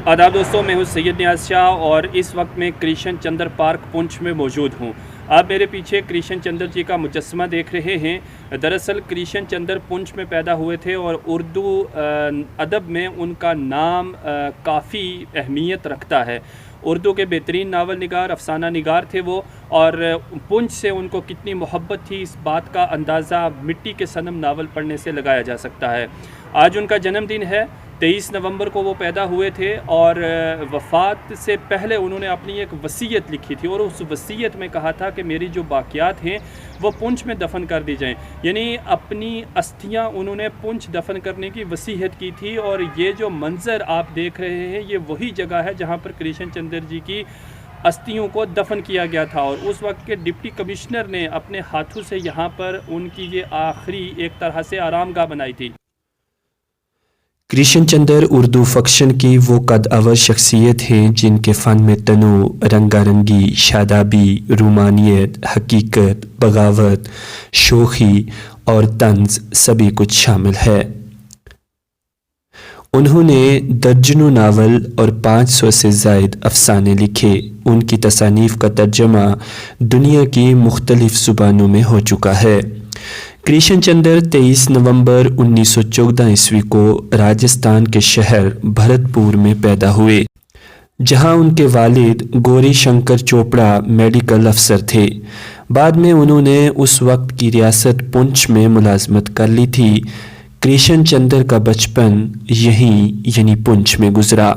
آداب دوستوں، میں ہوں سید نیاز شاہ اور اس وقت میں کرشن چندر پارک پونچھ میں موجود ہوں۔ آپ میرے پیچھے کرشن چندر جی کا مجسمہ دیکھ رہے ہیں۔ دراصل کرشن چندر پونچھ میں پیدا ہوئے تھے اور اردو ادب میں ان کا نام کافی اہمیت رکھتا ہے۔ اردو کے بہترین ناول نگار، افسانہ نگار تھے وہ، اور پونچھ سے ان کو کتنی محبت تھی اس بات کا اندازہ مٹی کے صنم ناول پڑھنے سے لگایا جا سکتا ہے۔ آج ان کا جنم دن ہے، 23 نومبر کو وہ پیدا ہوئے تھے، اور وفات سے پہلے انہوں نے اپنی ایک وصیت لکھی تھی اور اس وصیت میں کہا تھا کہ میری جو باقیات ہیں وہ پونچھ میں دفن کر دی جائیں، یعنی اپنی استھیاں انہوں نے پونچھ دفن کرنے کی وصیت کی تھی۔ اور یہ جو منظر آپ دیکھ رہے ہیں یہ وہی جگہ ہے جہاں پر کرشن چندر جی کی استھیوں کو دفن کیا گیا تھا، اور اس وقت کے ڈپٹی کمشنر نے اپنے ہاتھوں سے یہاں پر ان کی یہ آخری ایک طرح سے آرام گاہ بنائی تھی۔ کرشن چندر اردو فکشن کی وہ قد اول شخصیت ہیں جن کے فن میں تنوع، رنگا رنگی، شادابی، رومانیت، حقیقت، بغاوت، شوخی اور طنز سبھی کچھ شامل ہے۔ انہوں نے درجنوں ناول اور 500 سے زائد افسانے لکھے۔ ان کی تصانیف کا ترجمہ دنیا کی مختلف زبانوں میں ہو چکا ہے۔ کرشن چندر 23 نومبر 1914 عیسوی کو راجستھان کے شہر بھرت پور میں پیدا ہوئے، جہاں ان کے والد گوری شنکر چوپڑا میڈیکل افسر تھے۔ بعد میں انہوں نے اس وقت کی ریاست پونچھ میں ملازمت کر لی تھی۔ کرشن چندر کا بچپن یہیں یعنی پونچھ میں گزرا۔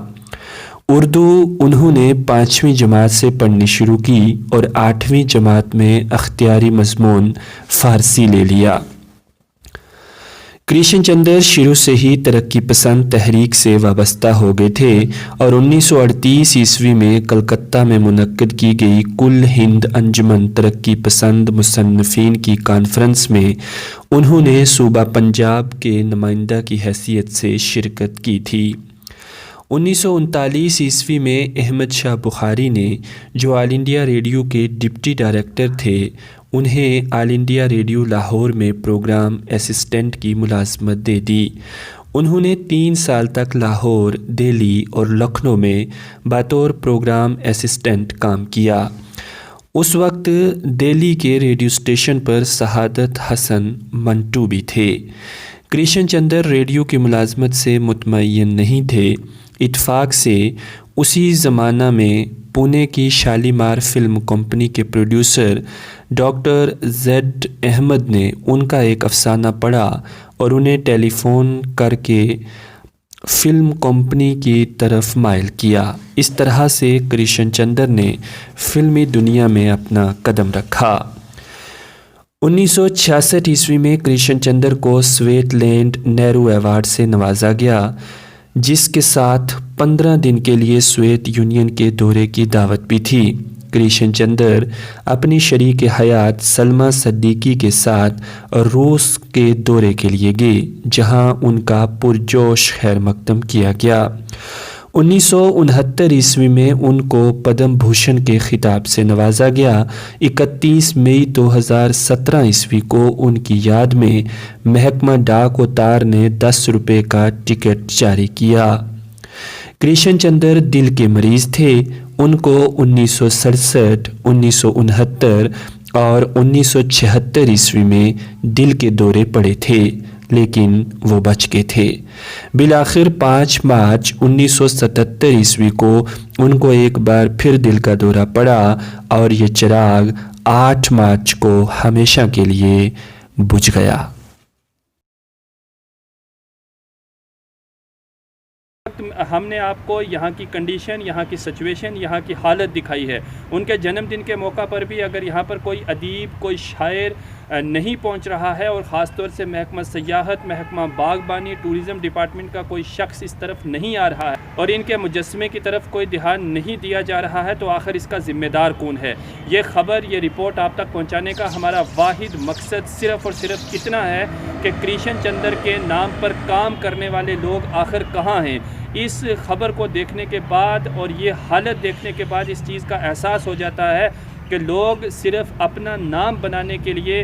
اردو انہوں نے 5ویں جماعت سے پڑھنی شروع کی اور 8ویں جماعت میں اختیاری مضمون فارسی لے لیا۔ کرشن چندر شروع سے ہی ترقی پسند تحریک سے وابستہ ہو گئے تھے، اور 1938 عیسوی میں کلکتہ میں منعقد کی گئی کل ہند انجمن ترقی پسند مصنفین کی کانفرنس میں انہوں نے صوبہ پنجاب کے نمائندہ کی حیثیت سے شرکت کی تھی۔ 1939 عیسوی میں احمد شاہ بخاری نے، جو آل انڈیا ریڈیو کے ڈپٹی ڈائریکٹر تھے، انہیں آل انڈیا ریڈیو لاہور میں پروگرام اسسٹنٹ کی ملازمت دے دی۔ انہوں نے 3 سال تک لاہور، دہلی اور لکھنؤ میں بطور پروگرام اسسٹنٹ کام کیا۔ اس وقت دہلی کے ریڈیو اسٹیشن پر سعادت حسن منٹو بھی تھے۔ کرشن چندر ریڈیو کی ملازمت سے مطمئن نہیں تھے۔ اتفاق سے اسی زمانہ میں پونے کی شالیمار فلم کمپنی کے پروڈیوسر ڈاکٹر زیڈ احمد نے ان کا ایک افسانہ پڑھا اور انہیں ٹیلی فون کر کے فلم کمپنی کی طرف مائل کیا۔ اس طرح سے کرشن چندر نے فلمی دنیا میں اپنا قدم رکھا۔ 1966 عیسوی میں کرشن چندر کو سویٹ لینڈ نہرو ایوارڈ سے نوازا گیا، جس کے ساتھ 15 دن کے لیے سوویت یونین کے دورے کی دعوت بھی تھی۔ کرشن چندر اپنی شریک حیات سلمیٰ صدیقی کے ساتھ روس کے دورے کے لیے گئے، جہاں ان کا پرجوش خیر مقدم کیا گیا۔ 1969 عیسوی میں ان کو پدم بھوشن کے خطاب سے نوازا گیا۔ 31 مئی 2017 عیسوی کو ان کی یاد میں محکمہ ڈاک و تار نے 10 روپے کا ٹکٹ جاری کیا۔ کرشن چندر دل کے مریض تھے۔ ان کو 1967، 1969 اور 1976 عیسوی میں دل کے دورے پڑے تھے، لیکن وہ بچ گئے تھے۔ بالآخر 5 مارچ 1977 عیسوی کو ان کو ایک بار پھر دل کا دورہ پڑا، اور یہ چراغ 8 مارچ کو ہمیشہ کے لیے بجھ گیا۔ ہم نے آپ کو یہاں کی کنڈیشن، یہاں کی سچویشن، یہاں کی حالت دکھائی ہے۔ ان کے جنم دن کے موقع پر بھی اگر یہاں پر کوئی ادیب، کوئی شاعر نہیں پہنچ رہا ہے، اور خاص طور سے محکمہ سیاحت، محکمہ باغبانی، ٹورزم ڈپارٹمنٹ کا کوئی شخص اس طرف نہیں آ رہا ہے، اور ان کے مجسمے کی طرف کوئی دھیان نہیں دیا جا رہا ہے، تو آخر اس کا ذمہ دار کون ہے؟ یہ خبر، یہ رپورٹ آپ تک پہنچانے کا ہمارا واحد مقصد صرف اور صرف اتنا ہے کہ کرشن چندر کے نام پر کام کرنے والے لوگ آخر کہاں ہیں۔ اس خبر کو دیکھنے کے بعد اور یہ حالت دیکھنے کے بعد اس چیز کا احساس ہو جاتا ہے کہ لوگ صرف اپنا نام بنانے کے لیے